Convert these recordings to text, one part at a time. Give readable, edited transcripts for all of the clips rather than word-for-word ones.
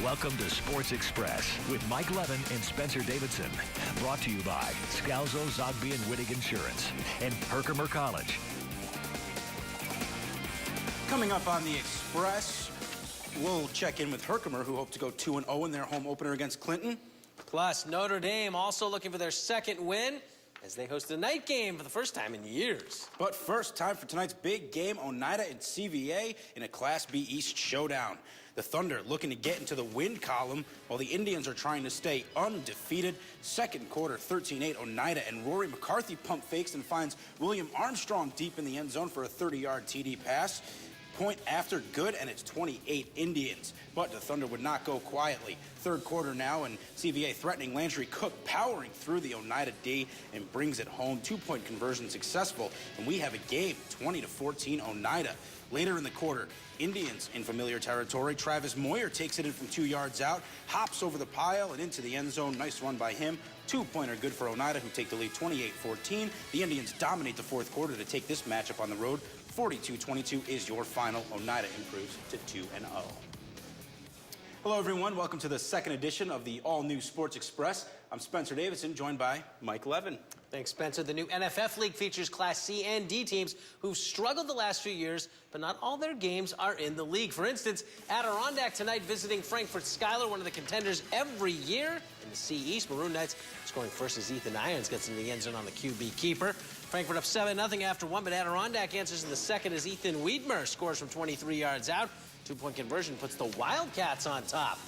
Welcome to Sports Express with Mike Levin and Spencer Davidson. Brought to you by Scalzo, Zogby, and Wittig Insurance and Herkimer College. Coming up on the Express, we'll check in with Herkimer, who hope to go 2-0 in their home opener against Clinton. Plus, Notre Dame also looking for their second win as they host a night game for the first time in years. But first, time for tonight's big game, Oneida and CVA in a Class B East showdown. The Thunder looking to get into the win column while the Indians are trying to stay undefeated. Second quarter, 13-8 Oneida, and Rory McCarthy pump fakes and finds William Armstrong deep in the end zone for a 30-yard TD pass. Point after good, and it's 28 Indians. But the Thunder would not go quietly. Third quarter now, and CVA threatening Landry Cook, powering through the Oneida D and brings it home. 2-point conversion successful, and we have a game, 20-14 Oneida. Later in the quarter, Indians in familiar territory. Travis Moyer takes it in from 2 yards out, hops over the pile and into the end zone. Nice run by him. Two-pointer good for Oneida, who take the lead 28-14. The Indians dominate the fourth quarter to take this matchup on the road. 42-22 is your final. Oneida improves to 2-0. Hello, everyone. Welcome to the second edition of the all-new Sports Express. I'm Spencer Davidson, joined by Mike Levin. Thanks, Spencer. The new NFF League features Class C and D teams who've struggled the last few years, but not all their games are in the league. For instance, Adirondack tonight visiting Frankfurt Schuyler, one of the contenders every year in the C East. Maroon Knights scoring first as Ethan Irons gets into the end zone on the QB keeper. Frankfurt up 7-0 after one, but Adirondack answers in the second as Ethan Wiedmer scores from 23 yards out. Two-point conversion puts the Wildcats on top.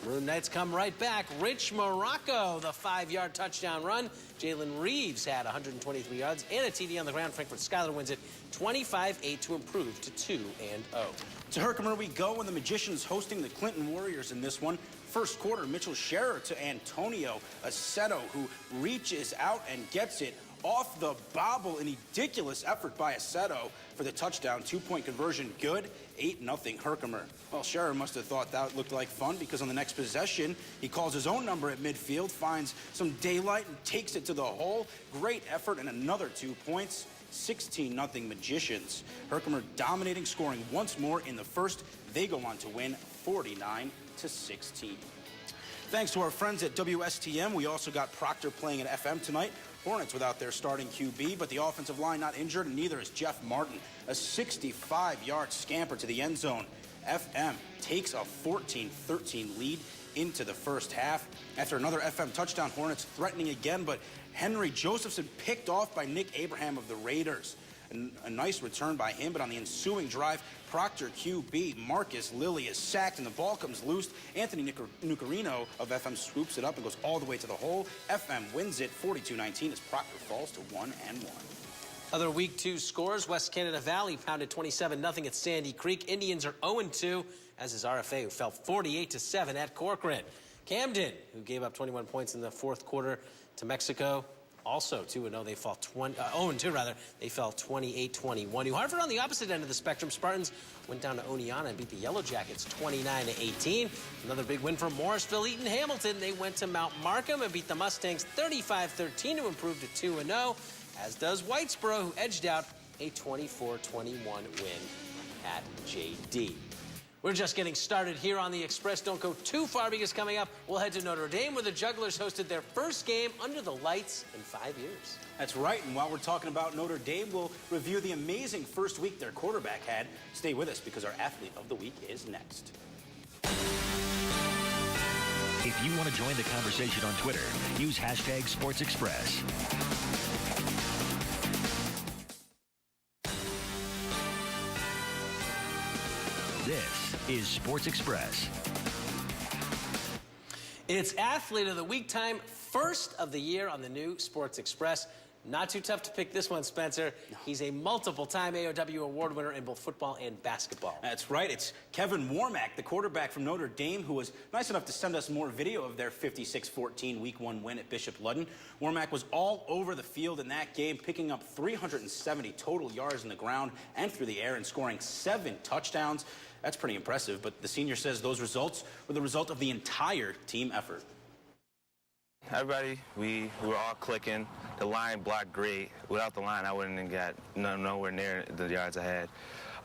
Maroon Knights come right back. Rich Morocco, the 5-yard touchdown run. Jalen Reeves had 123 yards and a TD on the ground. Frankfurt Schuyler wins it 25-8 to improve to 2-0. To Herkimer we go, and the Magicians hosting the Clinton Warriors in this one. First quarter, Mitchell Scherer to Antonio Aceto, who reaches out and gets it off the bobble. An ridiculous effort by Aceto for the touchdown. 2-point conversion good. 8-0 Herkimer. Well, Scherer must have thought that looked like fun, because on the next possession, he calls his own number at midfield, finds some daylight, and takes it to the hole. Great effort and another 2 points. 16-0 Magicians. Herkimer dominating, scoring once more in the first. They go on to win 49-16. Thanks to our friends at WSTM, we also got Proctor playing at FM tonight. Hornets without their starting QB, but the offensive line not injured, and neither is Jeff Martin. A 65-yard scamper to the end zone. FM takes a 14-13 lead into the first half. After another FM touchdown, Hornets threatening again, but Henry Josephson picked off by Nick Abraham of the Raiders. A nice return by him, but on the ensuing drive, Proctor QB Marcus Lilly is sacked and the ball comes loose. Anthony Nucarino of FM swoops it up and goes all the way to the hole. FM wins it 42-19 as Proctor falls to 1-1. Other Week 2 scores, West Canada Valley pounded 27-0 at Sandy Creek. Indians are 0-2, as is RFA, who fell 48-7 at Corcoran. Camden, who gave up 21 points in the fourth quarter to Mexico, also 2-0. They fall 0-2 rather. They fell 28-21. New Hartford on the opposite end of the spectrum. Spartans went down to Oneonta and beat the Yellow Jackets 29-18. Another big win for Morrisville. Eaton Hamilton, they went to Mount Markham and beat the Mustangs 35-13 to improve to 2-0. As does Whitesboro, who edged out a 24-21 win at JD. We're just getting started here on the Express. Don't go too far, because coming up, we'll head to Notre Dame, where the Jugglers hosted their first game under the lights in 5 years. That's right, and while we're talking about Notre Dame, we'll review the amazing first week their quarterback had. Stay with us, because our Athlete of the Week is next. If you want to join the conversation on Twitter, use hashtag SportsExpress. This is Sports Express. It's Athlete of the Week time, first of the year on the new Sports Express. Not too tough to pick this one, Spencer. He's a multiple-time AOW award winner in both football and basketball. That's right. It's Kevin Warmack, the quarterback from Notre Dame, who was nice enough to send us more video of their 56-14 Week 1 win at Bishop Ludden. Warmack was all over the field in that game, picking up 370 total yards in the ground and through the air and scoring 7 touchdowns. That's pretty impressive, but the senior says those results were the result of the entire team effort. Everybody, we were all clicking. The line blocked great. Without the line, I wouldn't have got nowhere near the yards I had.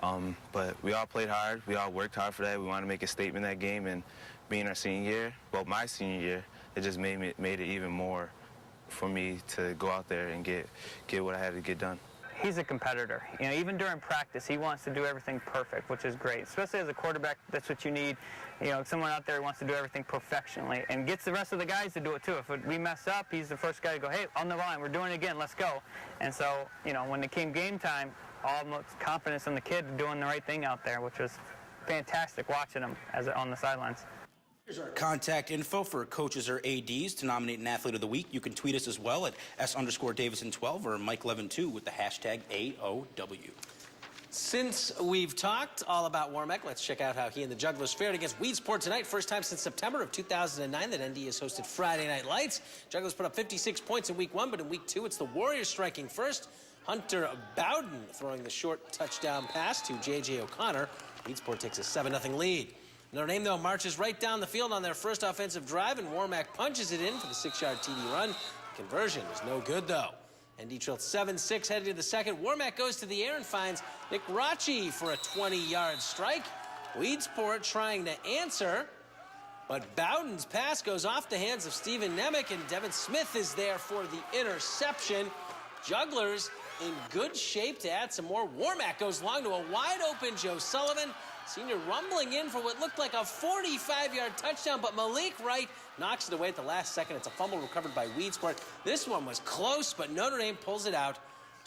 But we all played hard. We all worked hard for that. We wanted to make a statement that game, and being our senior year, well, my senior year, it just made it even more for me to go out there and get what I had to get done. He's a competitor. You know, even during practice, he wants to do everything perfect, which is great. Especially as a quarterback, that's what you need. You know, someone out there who wants to do everything perfectionly and gets the rest of the guys to do it too. If we mess up, he's the first guy to go, hey, on the line, we're doing it again, let's go. And so, you know, when it came game time, all the confidence in the kid doing the right thing out there, which was fantastic watching him on the sidelines. Here's our contact info for coaches or ADs to nominate an athlete of the week. You can tweet us as well at S_Davison12 or Mike112 with the hashtag AOW. Since we've talked all about Warmack, let's check out how he and the Jugglers fared against Weedsport tonight. First time since September of 2009 that ND has hosted Friday Night Lights. Jugglers put up 56 points in week 1, but in week 2 it's the Warriors striking first. Hunter Bowden throwing the short touchdown pass to J.J. O'Connor. Weedsport takes a 7-0 lead. Notre Dame, though, marches right down the field on their first offensive drive, and Warmack punches it in for the 6-yard TD run. The conversion is no good, though. ND trailed 7-6 heading to the second. Warmack goes to the air and finds Nick Rachi for a 20-yard strike. Weedsport trying to answer, but Bowden's pass goes off the hands of Stephen Nemec, and Devin Smith is there for the interception. Jugglers in good shape to add some more. Warmack goes long to a wide-open Joe Sullivan. Senior rumbling in for what looked like a 45-yard touchdown, but Malik Wright knocks it away at the last second. It's a fumble recovered by Weedsport. This one was close, but Notre Dame pulls it out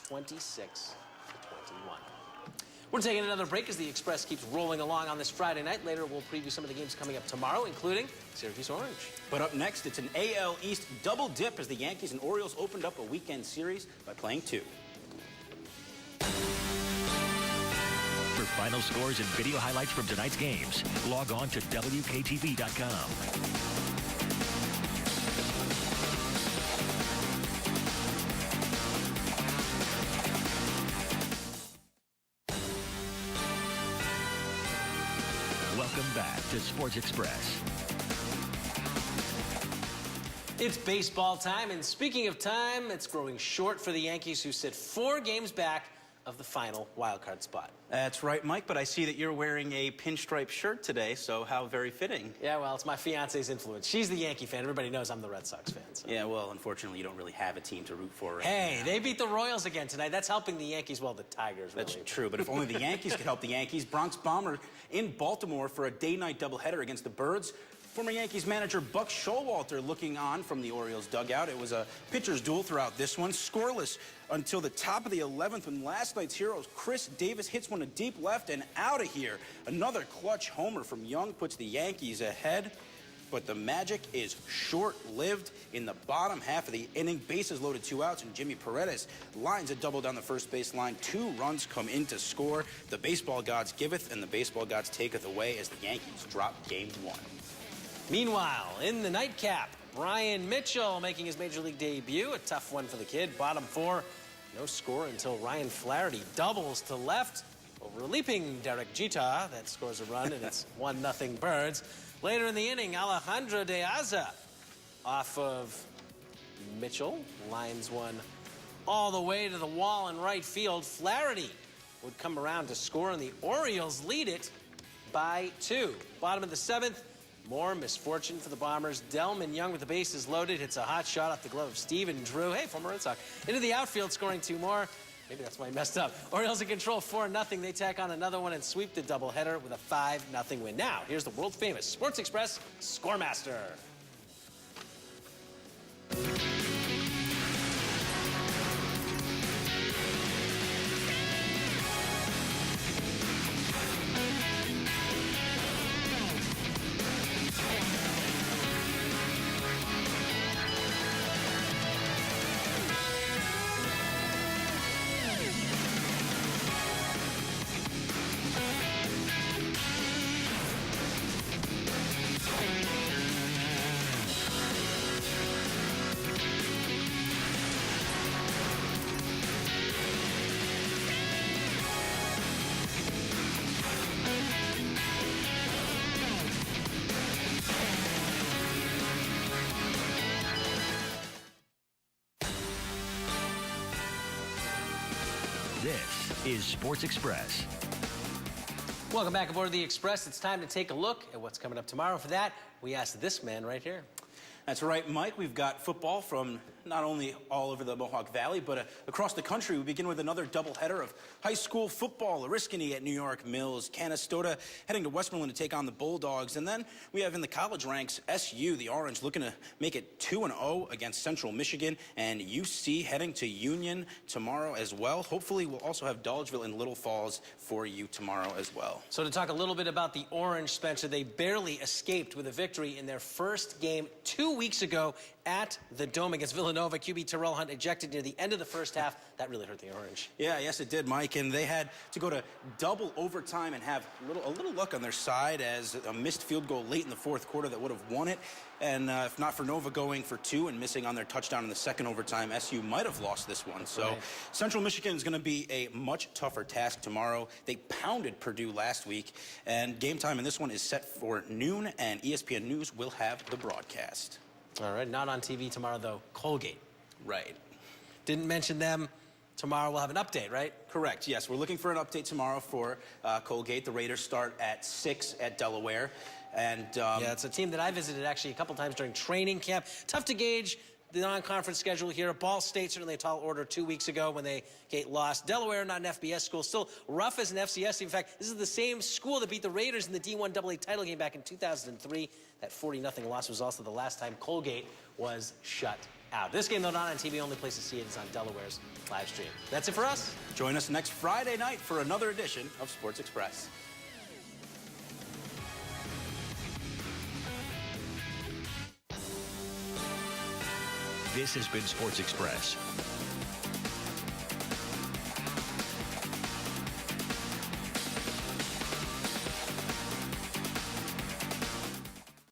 26-21. We're taking another break as the Express keeps rolling along on this Friday night. Later, we'll preview some of the games coming up tomorrow, including Syracuse Orange. But up next, it's an AL East double dip as the Yankees and Orioles opened up a weekend series by playing 2. For final scores and video highlights from tonight's games, log on to WKTV.com. Welcome back to Sports Express. It's baseball time, and speaking of time, it's growing short for the Yankees, who sit 4 games back of the final wildcard spot. That's right, Mike, but I see that you're wearing a pinstripe shirt today, so how very fitting. Yeah, well, it's my fiance's influence. She's the Yankee fan. Everybody knows I'm the Red Sox fan. So. Yeah, well, unfortunately, you don't really have a team to root for right Hey, now. they beat the Royals again tonight. That's helping the Yankees, well, the Tigers, really. That's true, but if only the Yankees could help the Yankees. Bronx Bomber in Baltimore for a day-night doubleheader against the Birds. Former Yankees manager Buck Showalter looking on from the Orioles dugout. It was a pitcher's duel throughout this one. Scoreless until the top of the 11th when last night's heroes Chris Davis hits one to deep left and out of here. Another clutch homer from Young puts the Yankees ahead. But the magic is short-lived. In the bottom half of the inning, bases loaded, 2 outs, and Jimmy Paredes lines a double down the first base line. 2 runs come in to score. The baseball gods giveth and the baseball gods taketh away as the Yankees drop game 1. Meanwhile, in the nightcap, Brian Mitchell making his Major League debut. A tough one for the kid. Bottom 4, no score until Ryan Flaherty doubles to left over a leaping Derek Jeter. That scores a run, and it's 1-0 Birds. Later in the inning, Alejandro De Aza off of Mitchell lines one all the way to the wall in right field. Flaherty would come around to score, and the Orioles lead it by 2. Bottom of the 7th, more misfortune for the Bombers. Delman Young with the bases loaded hits a hot shot off the glove of Steven Drew. Hey, former Red Sox. Into the outfield, scoring 2 more. Maybe that's why he messed up. Orioles in control 4-0. They tack on another one and sweep the doubleheader with a 5-0 win. Now, here's the world-famous Sports Express Scoremaster. This is Sports Express. Welcome back aboard the Express. It's time to take a look at what's coming up tomorrow. For that, we asked this man right here. That's right, Mike. We've got football from not only all over the Mohawk Valley, but across the country. We begin with another doubleheader of high school football. Oriskany at New York Mills, Canastota heading to Westmoreland to take on the Bulldogs. And then we have in the college ranks, SU, the Orange, looking to make it 2-0 against Central Michigan, and UC heading to Union tomorrow as well. Hopefully, we'll also have Dolgeville and Little Falls for you tomorrow as well. So to talk a little bit about the Orange, Spencer, they barely escaped with a victory in their first game 2 weeks ago at the Dome against Villanova. QB Terrell Hunt ejected near the end of the first half. That really hurt the Orange. Yeah, yes, it did, Mike. And they had to go to double overtime and have a little luck on their side as a missed field goal late in the fourth quarter that would have won it. And if not for Nova going for 2 and missing on their touchdown in the second overtime, SU might have lost this one. So right. Central Michigan is going to be a much tougher task tomorrow. They pounded Purdue last week. And game time in this one is set for noon, and ESPN News will have the broadcast. All right, not on TV tomorrow, though. Colgate. Right. Didn't mention them. Tomorrow we'll have an update, right? Correct, yes. We're looking for an update tomorrow for Colgate. The Raiders start at 6 at Delaware. And yeah, it's a team that I visited actually a couple times during training camp. Tough to gauge the non-conference schedule here. Ball State, certainly a tall order 2 weeks ago when they lost. Delaware, not an FBS school, still rough as an FCS team. In fact, this is the same school that beat the Raiders in the D1 AA title game back in 2003. That 40-0 loss was also the last time Colgate was shut out. This game, though, not on TV. Only place to see it is on Delaware's live stream. That's it for us. Join us next Friday night for another edition of Sports Express. This has been Sports Express.